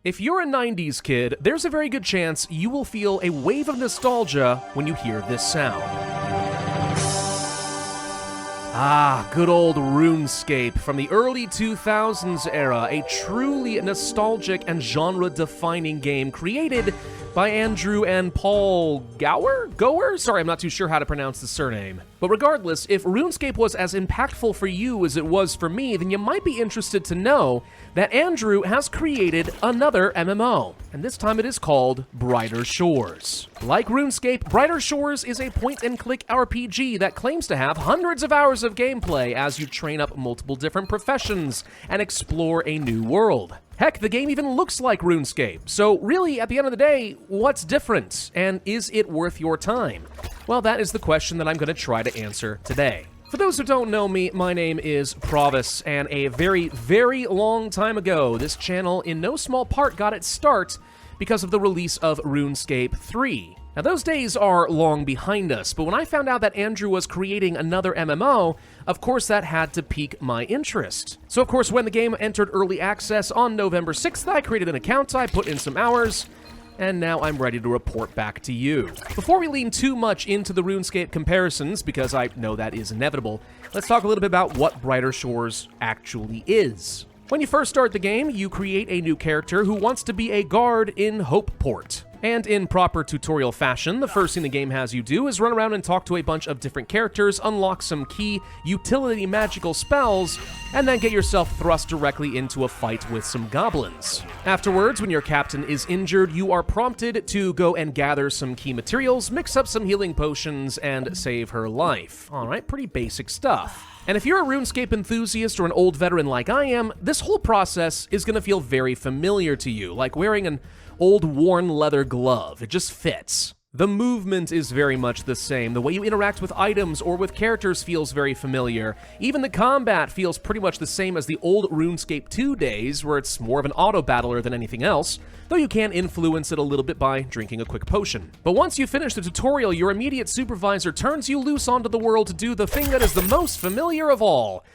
If you're a 90s kid, there's a very good chance you will feel a wave of nostalgia when you hear this sound. Ah, good old RuneScape from the early 2000s era, a truly nostalgic and genre-defining game created by Andrew and Paul Gower? Sorry, I'm not too sure how to pronounce the surname. But regardless, if RuneScape was as impactful for you as it was for me, then you might be interested to know that Andrew has created another MMO, and this time it is called Brighter Shores. Like RuneScape, Brighter Shores is a point-and-click RPG that claims to have hundreds of hours of gameplay as you train up multiple different professions and explore a new world. Heck, the game even looks like RuneScape, so really, at the end of the day, what's different, and is it worth your time? Well, that is the question that I'm going to try to answer today. For those who don't know me, my name is Pravus, and a very, very long time ago, this channel in no small part got its start because of the release of RuneScape 3. Now, those days are long behind us, but when I found out that Andrew was creating another MMO, of course that had to pique my interest. So of course, when the game entered early access on November 6th, I created an account, I put in some hours, and now I'm ready to report back to you. Before we lean too much into the RuneScape comparisons, because I know that is inevitable, let's talk a little bit about what Brighter Shores actually is. When you first start the game, you create a new character who wants to be a guard in Hopeport. And in proper tutorial fashion, the first thing the game has you do is run around and talk to a bunch of different characters, unlock some key utility magical spells, and then get yourself thrust directly into a fight with some goblins. Afterwards, when your captain is injured, you are prompted to go and gather some key materials, mix up some healing potions, and save her life. Alright, pretty basic stuff. And if you're a RuneScape enthusiast or an old veteran like I am, this whole process is going to feel very familiar to you, like wearing an old worn leather glove. It just fits. The movement is very much the same. The way you interact with items or with characters feels very familiar. Even the combat feels pretty much the same as the old RuneScape 2 days, where it's more of an auto-battler than anything else, though you can influence it a little bit by drinking a quick potion. But once you finish the tutorial, your immediate supervisor turns you loose onto the world to do the thing that is the most familiar of all: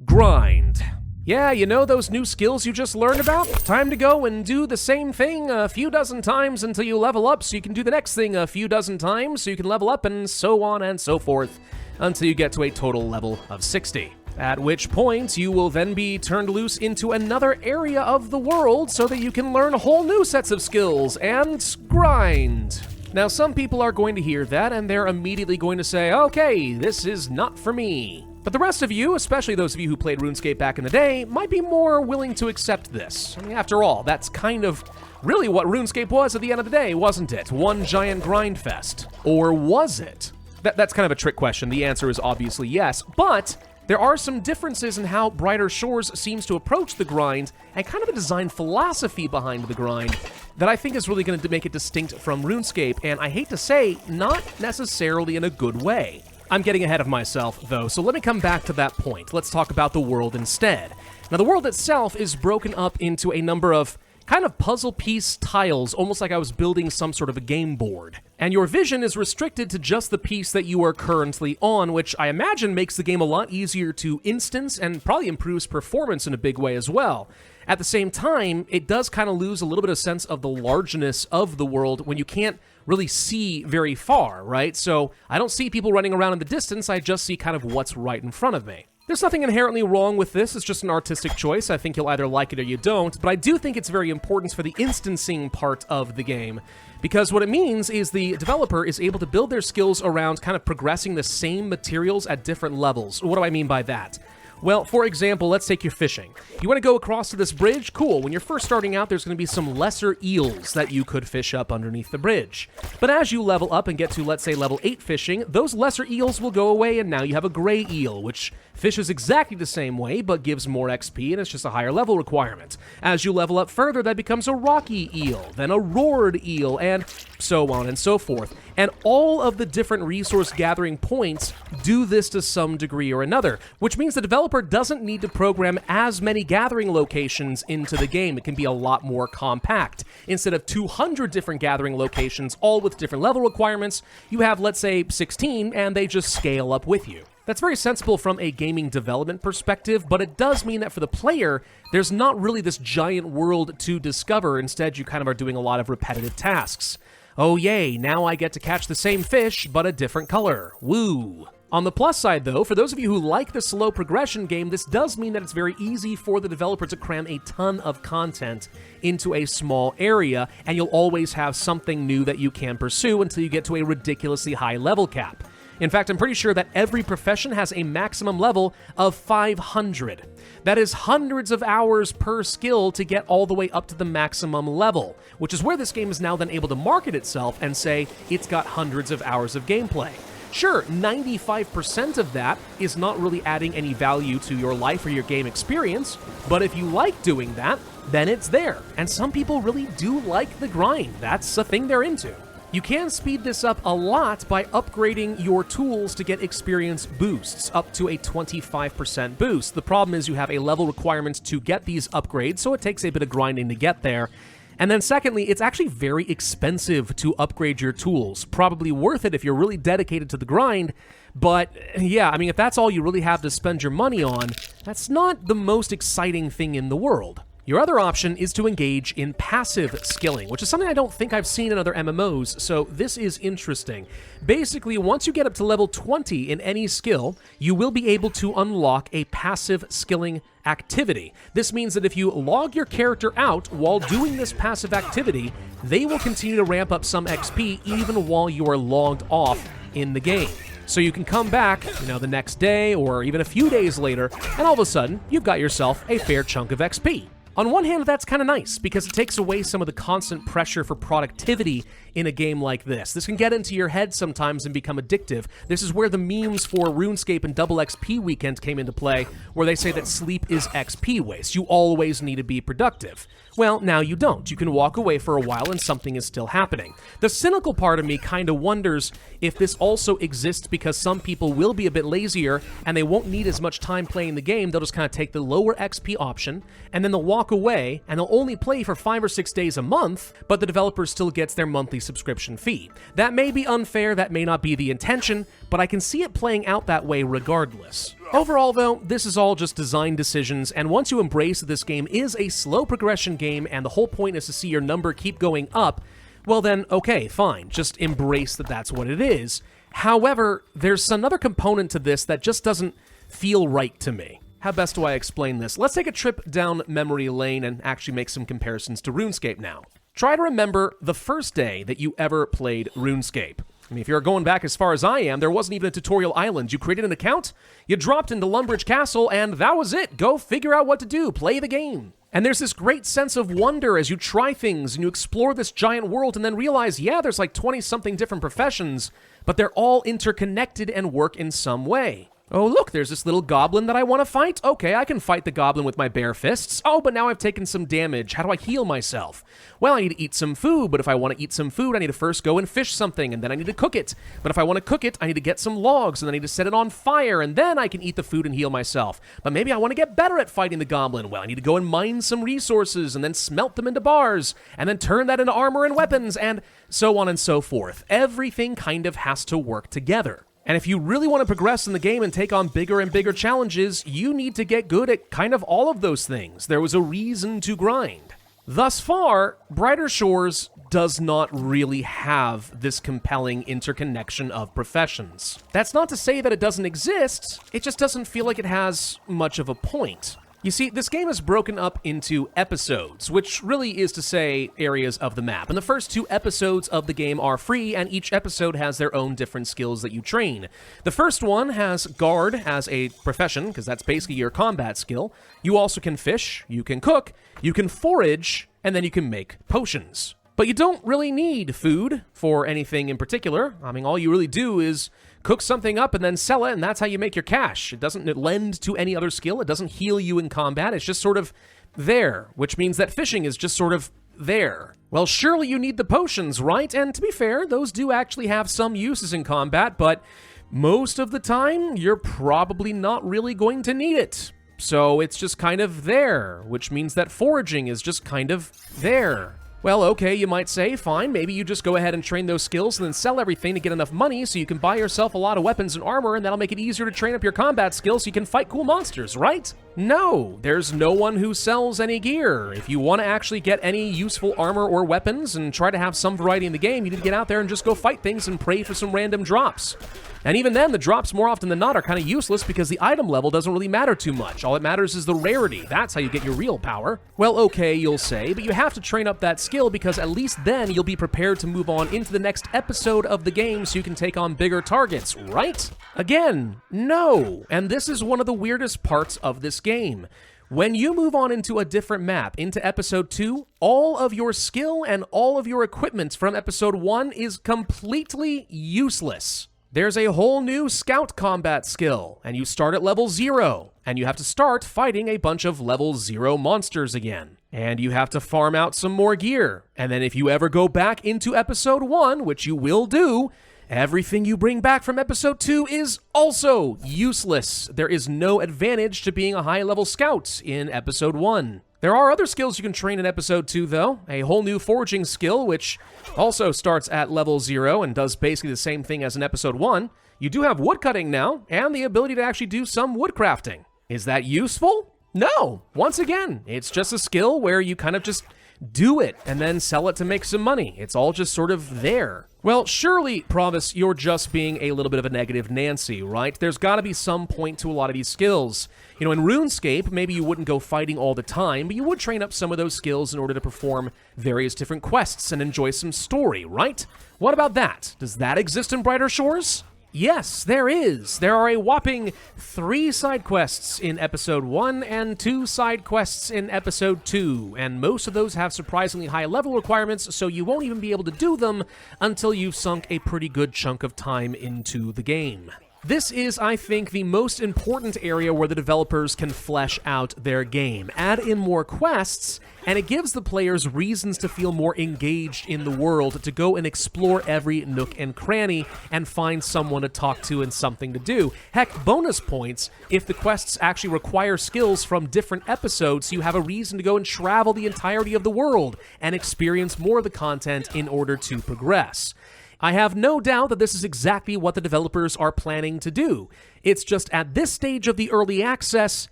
grind. Yeah, you know those new skills you just learned about? Time to go and do the same thing a few dozen times until you level up so you can do the next thing a few dozen times so you can level up, and so on and so forth until you get to a total level of 60. At which point, you will then be turned loose into another area of the world so that you can learn whole new sets of skills and grind. Now, some people are going to hear that and they're immediately going to say, okay, this is not for me. But the rest of you, especially those of you who played RuneScape back in the day, might be more willing to accept this. I mean, after all, that's kind of really what RuneScape was at the end of the day, wasn't it? One giant grind fest. Or was it? That's kind of a trick question. The answer is obviously yes, but there are some differences in how Brighter Shores seems to approach the grind, and kind of a design philosophy behind the grind that I think is really going to make it distinct from RuneScape, and I hate to say, not necessarily in a good way. I'm getting ahead of myself, though, so let me come back to that point. Let's talk about the world instead. Now, the world itself is broken up into a number of kind of puzzle piece tiles, almost like I was building some sort of a game board. And your vision is restricted to just the piece that you are currently on, which I imagine makes the game a lot easier to instance and probably improves performance in a big way as well. At the same time, it does kind of lose a little bit of sense of the largeness of the world when you can't really see very far, right? So I don't see people running around in the distance, I just see kind of what's right in front of me. There's nothing inherently wrong with this, it's just an artistic choice. I think you'll either like it or you don't, but I do think it's very important for the instancing part of the game, because what it means is the developer is able to build their skills around kind of progressing the same materials at different levels. What do I mean by that? Well, for example, let's take your fishing. You want to go across to this bridge? Cool. When you're first starting out, there's going to be some lesser eels that you could fish up underneath the bridge. But as you level up and get to, let's say, level 8 fishing, those lesser eels will go away, and now you have a gray eel, which fishes exactly the same way, but gives more XP, and it's just a higher level requirement. As you level up further, that becomes a rocky eel, then a roared eel, and so on and so forth. And all of the different resource gathering points do this to some degree or another, which means the developer doesn't need to program as many gathering locations into the game. It can be a lot more compact. Instead of 200 different gathering locations, all with different level requirements, you have, let's say, 16, and they just scale up with you. That's very sensible from a gaming development perspective, but it does mean that for the player, there's not really this giant world to discover. Instead, you kind of are doing a lot of repetitive tasks. Oh yay, now I get to catch the same fish, but a different color. Woo! On the plus side though, for those of you who like the slow progression game, this does mean that it's very easy for the developer to cram a ton of content into a small area, and you'll always have something new that you can pursue until you get to a ridiculously high level cap. In fact, I'm pretty sure that every profession has a maximum level of 500. That is hundreds of hours per skill to get all the way up to the maximum level, which is where this game is now then able to market itself and say it's got hundreds of hours of gameplay. Sure, 95% of that is not really adding any value to your life or your game experience, but if you like doing that, then it's there. And some people really do like the grind. That's a thing they're into. You can speed this up a lot by upgrading your tools to get experience boosts, up to a 25% boost. The problem is you have a level requirement to get these upgrades, so it takes a bit of grinding to get there. And then secondly, it's actually very expensive to upgrade your tools. Probably worth it if you're really dedicated to the grind, but yeah, I mean, if that's all you really have to spend your money on, that's not the most exciting thing in the world. Your other option is to engage in passive skilling, which is something I don't think I've seen in other MMOs, so this is interesting. Basically, once you get up to level 20 in any skill, you will be able to unlock a passive skilling activity. This means that if you log your character out while doing this passive activity, they will continue to ramp up some XP even while you are logged off in the game. So you can come back, the next day or even a few days later, and all of a sudden, you've got yourself a fair chunk of XP. On one hand, that's kind of nice, because it takes away some of the constant pressure for productivity in a game like this. This can get into your head sometimes and become addictive. This is where the memes for RuneScape and Double XP Weekend came into play, where they say that sleep is XP waste. You always need to be productive. Well, now you don't. You can walk away for a while and something is still happening. The cynical part of me kind of wonders if this also exists because some people will be a bit lazier and they won't need as much time playing the game. They'll just kind of take the lower XP option and then they'll walk away and they'll only play for 5 or 6 days a month, but the developer still gets their monthly subscription fee. That may be unfair, that may not be the intention, but I can see it playing out that way regardless. Overall, though, this is all just design decisions, and once you embrace that this game is a slow progression game and the whole point is to see your number keep going up, well then, okay, fine, just embrace that that's what it is. However, there's another component to this that just doesn't feel right to me. How best do I explain this? Let's take a trip down memory lane and actually make some comparisons to RuneScape now. Try to remember the first day that you ever played RuneScape. I mean, if you're going back as far as I am, there wasn't even a tutorial island. You created an account, you dropped into Lumbridge Castle, and that was it. Go figure out what to do, play the game. And there's this great sense of wonder as you try things and you explore this giant world and then realize, yeah, there's like 20-something different professions, but they're all interconnected and work in some way. Oh, look, there's this little goblin that I want to fight. Okay, I can fight the goblin with my bare fists. Oh, but now I've taken some damage. How do I heal myself? Well, I need to eat some food, but if I want to eat some food, I need to first go and fish something, and then I need to cook it. But if I want to cook it, I need to get some logs, and then I need to set it on fire, and then I can eat the food and heal myself. But maybe I want to get better at fighting the goblin. Well, I need to go and mine some resources, and then smelt them into bars, and then turn that into armor and weapons, and so on and so forth. Everything kind of has to work together. And if you really want to progress in the game and take on bigger and bigger challenges, you need to get good at kind of all of those things. There was a reason to grind. Thus far, Brighter Shores does not really have this compelling interconnection of professions. That's not to say that it doesn't exist, it just doesn't feel like it has much of a point. You see, this game is broken up into episodes, which really is to say areas of the map. And the first 2 episodes of the game are free, and each episode has their own different skills that you train. The first one has Guard as a profession, because that's basically your combat skill. You also can fish, you can cook, you can forage, and then you can make potions. But you don't really need food for anything in particular. I mean, all you really do is cook something up and then sell it, and that's how you make your cash. It doesn't lend to any other skill. It doesn't heal you in combat. It's just sort of there, which means that fishing is just sort of there. Well, surely you need the potions, right? And to be fair, those do actually have some uses in combat, but most of the time, you're probably not really going to need it. So it's just kind of there, which means that foraging is just kind of there. Well, okay, you might say, fine, maybe you just go ahead and train those skills and then sell everything to get enough money so you can buy yourself a lot of weapons and armor, and that'll make it easier to train up your combat skills so you can fight cool monsters, right? No, there's no one who sells any gear. If you want to actually get any useful armor or weapons and try to have some variety in the game, you need to get out there and just go fight things and pray for some random drops. And even then, the drops more often than not are kind of useless because the item level doesn't really matter too much. All that matters is the rarity. That's how you get your real power. Well, okay, you'll say, but you have to train up that skill because at least then you'll be prepared to move on into the next episode of the game so you can take on bigger targets, right? Again, no. And this is one of the weirdest parts of this game. When you move on into a different map, into Episode 2, all of your skill and all of your equipment from Episode 1 is completely useless. There's a whole new scout combat skill, and you start at level 0, and you have to start fighting a bunch of level 0 monsters again. And you have to farm out some more gear, and then if you ever go back into Episode 1, which you will do, everything you bring back from Episode 2 is also useless. There is no advantage to being a high-level scout in Episode 1. There are other skills you can train in Episode 2, though. A whole new foraging skill, which also starts at level 0 and does basically the same thing as in Episode 1. You do have woodcutting now, and the ability to actually do some woodcrafting. Is that useful? No. Once again, it's just a skill where you kind of just do it and then sell it to make some money. It's all just sort of there. Well, surely, Pravus, you're just being a little bit of a negative Nancy, right? There's got to be some point to a lot of these skills. You know, in RuneScape, maybe you wouldn't go fighting all the time, but you would train up some of those skills in order to perform various different quests and enjoy some story, right? What about that? Does that exist in Brighter Shores? Yes, there is. There are a whopping 3 side quests in Episode 1 and 2 side quests in Episode 2, and most of those have surprisingly high level requirements, so you won't even be able to do them until you've sunk a pretty good chunk of time into the game. This is, I think, the most important area where the developers can flesh out their game. Add in more quests, and it gives the players reasons to feel more engaged in the world, to go and explore every nook and cranny, and find someone to talk to and something to do. Heck, bonus points if the quests actually require skills from different episodes, so you have a reason to go and travel the entirety of the world, and experience more of the content in order to progress. I have no doubt that this is exactly what the developers are planning to do. It's just at this stage of the early access,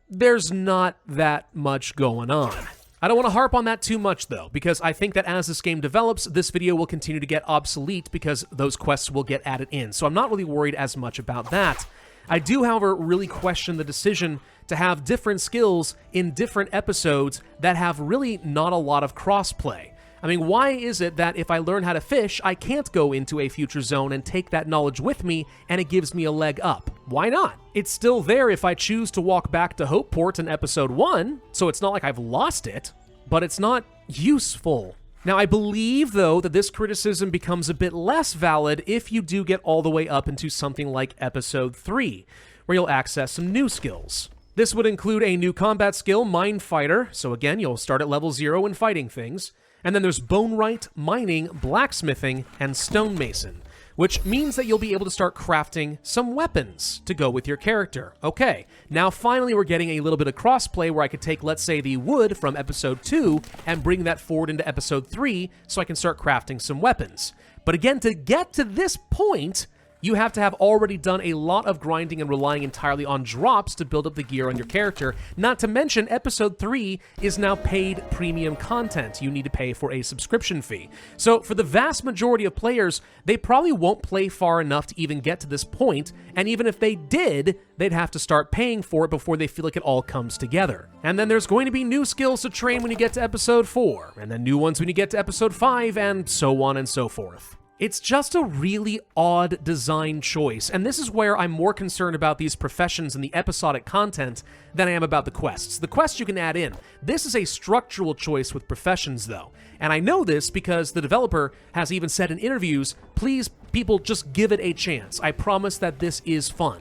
there's not that much going on. I don't want to harp on that too much, though, because I think that as this game develops, this video will continue to get obsolete because those quests will get added in, so I'm not really worried as much about that. I do, however, really question the decision to have different skills in different episodes that have really not a lot of crossplay. I mean, why is it that if I learn how to fish, I can't go into a future zone and take that knowledge with me, and it gives me a leg up? Why not? It's still there if I choose to walk back to Hopeport in Episode 1, so it's not like I've lost it, but it's not useful. Now, I believe, though, that this criticism becomes a bit less valid if you do get all the way up into something like Episode 3, where you'll access some new skills. This would include a new combat skill, Mine Fighter, so again, you'll start at level 0 and fighting things. And then there's Bonewright, Mining, Blacksmithing, and Stonemason, which means that you'll be able to start crafting some weapons to go with your character. Okay, now finally we're getting a little bit of crossplay where I could take, let's say, the wood from Episode 2 and bring that forward into Episode 3 so I can start crafting some weapons. But again, to get to this point, you have to have already done a lot of grinding and relying entirely on drops to build up the gear on your character. Not to mention, Episode 3 is now paid premium content. You need to pay for a subscription fee. So for the vast majority of players, they probably won't play far enough to even get to this point, and even if they did, they'd have to start paying for it before they feel like it all comes together. And then there's going to be new skills to train when you get to Episode 4, and then new ones when you get to Episode 5, and so on and so forth. It's just a really odd design choice, and this is where I'm more concerned about these professions and the episodic content than I am about the quests. The quests you can add in. This is a structural choice with professions, though, and I know this because the developer has even said in interviews, please, people, just give it a chance. I promise that this is fun.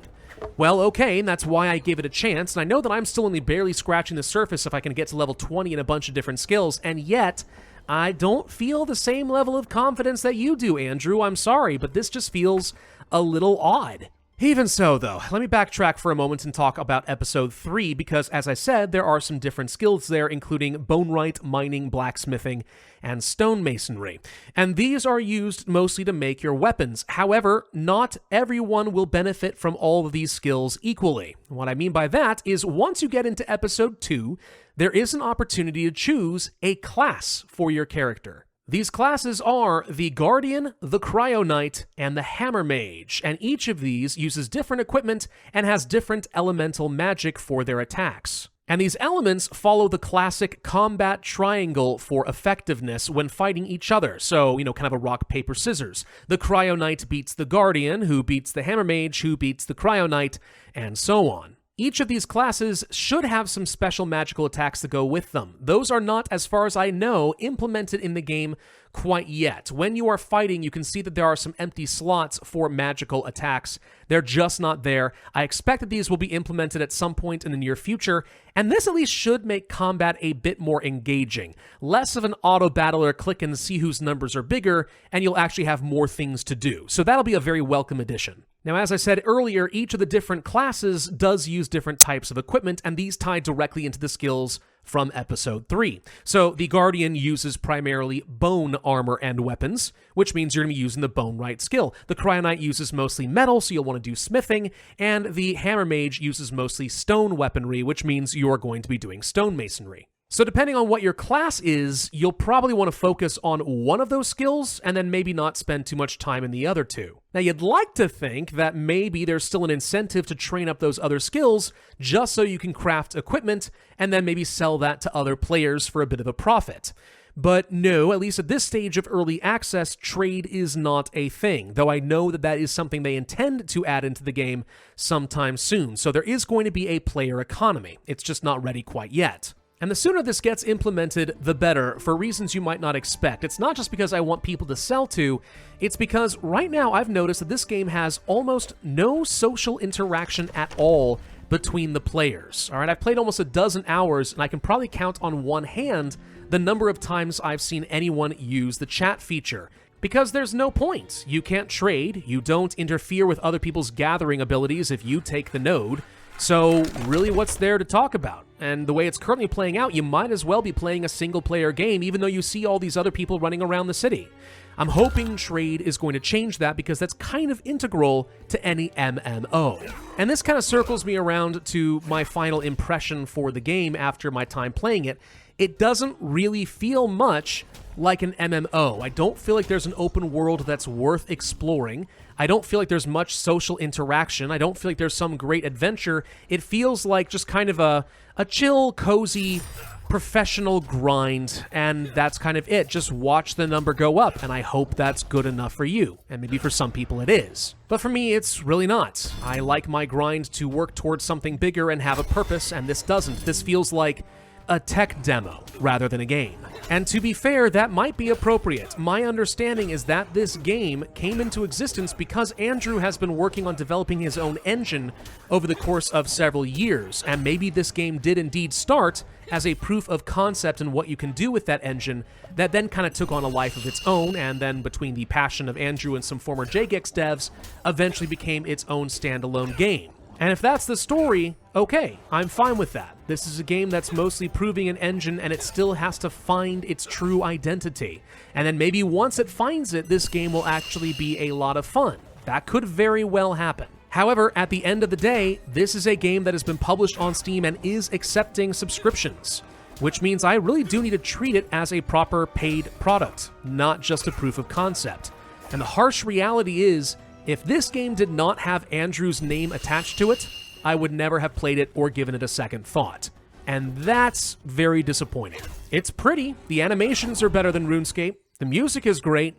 Well, okay, and that's why I gave it a chance, and I know that I'm still only barely scratching the surface if I can get to level 20 in a bunch of different skills, and yet I don't feel the same level of confidence that you do, Andrew. I'm sorry, but this just feels a little odd. Even so, though, let me backtrack for a moment and talk about Episode 3, because as I said, there are some different skills there, including bonewright, mining, blacksmithing, and stonemasonry. And these are used mostly to make your weapons. However, not everyone will benefit from all of these skills equally. What I mean by that is once you get into Episode 2, there is an opportunity to choose a class for your character. These classes are the Guardian, the Cryo Knight, and the Hammer Mage, and each of these uses different equipment and has different elemental magic for their attacks. And these elements follow the classic combat triangle for effectiveness when fighting each other, so, kind of a rock, paper, scissors. The Cryo Knight beats the Guardian, who beats the Hammer Mage, who beats the Cryo Knight, and so on. Each of these classes should have some special magical attacks to go with them. Those are not, as far as I know, implemented in the game quite yet. When you are fighting, you can see that there are some empty slots for magical attacks. They're just not there. I expect that these will be implemented at some point in the near future, and this at least should make combat a bit more engaging. Less of an auto-battler click and see whose numbers are bigger, and you'll actually have more things to do. So that'll be a very welcome addition. Now, as I said earlier, each of the different classes does use different types of equipment, and these tie directly into the skills from Episode 3. So the Guardian uses primarily bone armor and weapons, which means you're going to be using the bonewright skill. The Cryo Knight uses mostly metal, so you'll want to do smithing, and the Hammer Mage uses mostly stone weaponry, which means you're going to be doing stonemasonry. So depending on what your class is, you'll probably want to focus on one of those skills and then maybe not spend too much time in the other two. Now, you'd like to think that maybe there's still an incentive to train up those other skills just so you can craft equipment and then maybe sell that to other players for a bit of a profit. But no, at least at this stage of early access, trade is not a thing, though I know that that is something they intend to add into the game sometime soon. So there is going to be a player economy. It's just not ready quite yet. And the sooner this gets implemented, the better, for reasons you might not expect. It's not just because I want people to sell to, it's because right now I've noticed that this game has almost no social interaction at all between the players. All right, I've played almost a dozen hours, and I can probably count on one hand the number of times I've seen anyone use the chat feature. Because there's no point. You can't trade, you don't interfere with other people's gathering abilities if you take the node. So really, what's there to talk about? And the way it's currently playing out, you might as well be playing a single-player game, even though you see all these other people running around the city. I'm hoping trade is going to change that because that's kind of integral to any MMO. And this kind of circles me around to my final impression for the game after my time playing it. It doesn't really feel much like an MMO. I don't feel like there's an open world that's worth exploring. I don't feel like there's much social interaction. I don't feel like there's some great adventure. It feels like just kind of a chill, cozy, professional grind, and that's kind of it. Just watch the number go up, and I hope that's good enough for you. And maybe for some people it is. But for me, it's really not. I like my grind to work towards something bigger and have a purpose, and this doesn't. This feels like a tech demo rather than a game. And to be fair, that might be appropriate. My understanding is that this game came into existence because Andrew has been working on developing his own engine over the course of several years, and maybe this game did indeed start as a proof of concept in what you can do with that engine that then kind of took on a life of its own, and then between the passion of Andrew and some former JGEX devs, eventually became its own standalone game. And if that's the story, okay, I'm fine with that. This is a game that's mostly proving an engine, and it still has to find its true identity. And then maybe once it finds it, this game will actually be a lot of fun. That could very well happen. However, at the end of the day, this is a game that has been published on Steam and is accepting subscriptions, which means I really do need to treat it as a proper paid product, not just a proof of concept. And the harsh reality is, if this game did not have Andrew's name attached to it, I would never have played it or given it a second thought. And that's very disappointing. It's pretty, the animations are better than RuneScape, the music is great,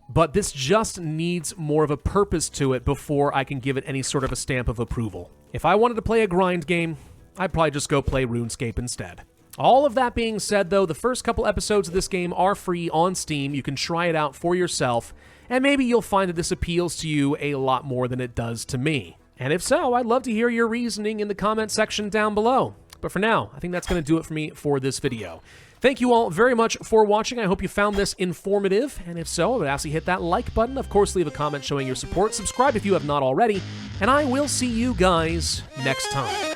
but this just needs more of a purpose to it before I can give it any sort of a stamp of approval. If I wanted to play a grind game, I'd probably just go play RuneScape instead. All of that being said, though, the first couple episodes of this game are free on Steam. You can try it out for yourself, and maybe you'll find that this appeals to you a lot more than it does to me. And if so, I'd love to hear your reasoning in the comment section down below. But for now, I think that's going to do it for me for this video. Thank you all very much for watching. I hope you found this informative, and if so, I would ask you to hit that like button. Of course, leave a comment showing your support. Subscribe if you have not already, and I will see you guys next time.